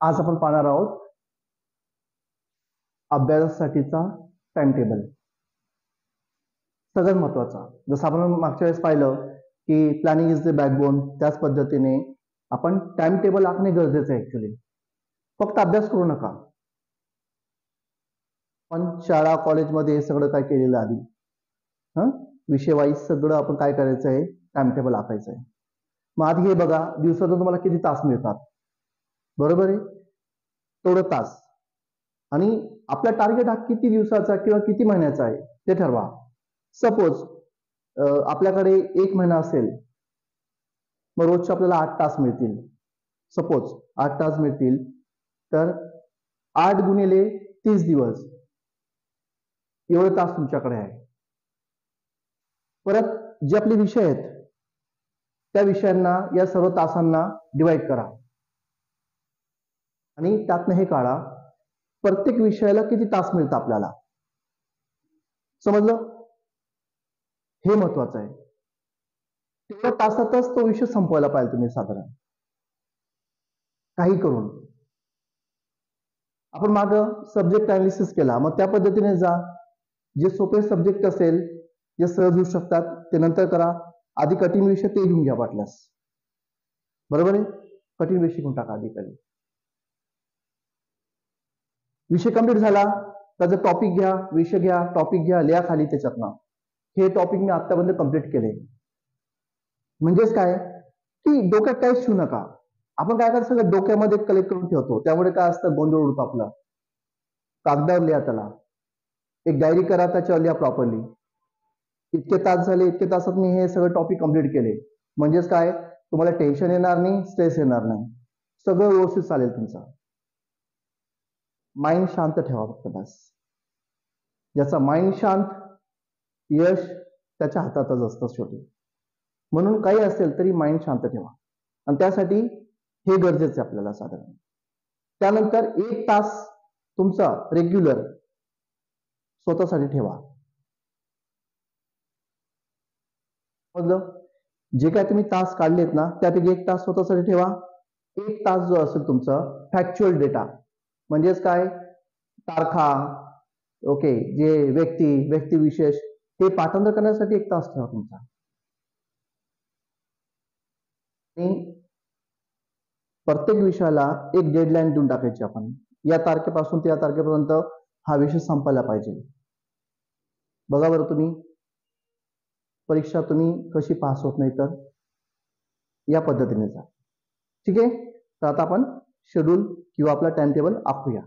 आज आपण पाहणार आहोत अभ्यासासाठीचा टाइम टेबल. सगळ्यात महत्वाचा, जसं आपण मागच्या वेळेस पाहिलं की प्लॅनिंग इज द बॅकबोन, त्याच पद्धतीने आपण टाइम टेबल आखणे गरजेचं आहे. ऍक्च्युली फक्त अभ्यास करू नका, पण शाळा कॉलेजमध्ये हे सगळं काय केलेलं आधी विषय वाईज सगळं आपण काय करायचं आहे, टाइम टेबल आखायचं आहे. मग आधी हे बघा, दिवसातून तुम्हाला किती तास मिळतात, बरोबर आहे, तेवढं तास. आणि आपला टार्गेट हा किती दिवसाचा किंवा किती महिन्याचा आहे ते ठरवा. सपोज आपल्याकडे 1 महिना असेल, मग रोजचे आपल्याला 8 तास मिळतील. सपोज 8 तास मिळतील, तर 8 गुणिले 30 दिवस एवढे तास तुमच्याकडे आहे. परत जे आपले विषय आहेत त्या विषयांना, या सर्व तासांना डिवाइड करा आणि त्यातनं हे काढा प्रत्येक विषयाला किती तास मिळतं आपल्याला. समजलं? हे महत्वाचं आहे. तेवढ्या तासातच तो विषय संपवायला पाहिजे तुम्ही, साधारण काही करून. आपण मागं सब्जेक्ट अनालिसिस केला, मग त्या पद्धतीने जा. जे सोपे सब्जेक्ट असेल, जे सहज होऊ शकतात, ते नंतर करा. आधी कठीण विषय ते घेऊन घ्या वाटल्यास, बरोबर आहे. कठीण विषय घेऊन टाका आधी. कधी विषय कंप्लीट झाला, त्याचा टॉपिक घ्या, विषय घ्या, टॉपिक घ्या, लिहा खाली त्याच्यातनं हे टॉपिक मी आतापर्यंत कंप्लीट केले. म्हणजेच काय की डोक्यात काहीच ठेवू नका. आपण काय करायचं, सगळं डोक्यामध्ये कलेक्ट करून ठेवतो, त्यामुळे काय असतं, गोंधळ उडतो आपला. कागदावर लिहा त्याला, एक डायरी करा, त्याच्यावर लिहा प्रॉपरली. इतके तास झाले, इतके तासात मी हे सगळं टॉपिक कंप्लीट केले. म्हणजेच काय, तुम्हाला टेन्शन येणार नाही, स्ट्रेस येणार नाही, सगळं व्यवस्थित चालेल तुमचं. माइंड शांत ठेवा फक्त बस. ज्याचा माइंड शांत, यश त्याच्या हातातच असतं शेवटी. म्हणून काही असेल तरी माइंड शांत ठेवा, आणि त्यासाठी हे गरजेचं आहे आपल्याला साधारण. त्यानंतर 1 तास तुमचा रेग्युलर स्वतःसाठी ठेवा. जे काय तुम्ही तास काढलेत ना, त्यापैकी 1 तास स्वतःसाठी ठेवा. 1 तास जो असेल तुमचा फॅक्च्युअल डेटा, म्हणजेच काय, तारखा, ओके, जे व्यक्तिविशेष, ते पाठांतर करण्यासाठी 1 तास ठेवा तुमचा. आणि प्रत्येक विषयाला एक डेडलाईन देऊन टाकायची आपण, या तारखेपासून त्या तारखेपर्यंत हा विषय संपायला पाहिजे. बघा बरं, तुम्ही परीक्षा तुम्ही कशी पास होत नाही, तर या पद्धतीने जा. ठीक आहे, तर आता आपण शेड्यूल किंवा आपला टाइम टेबल आखूया.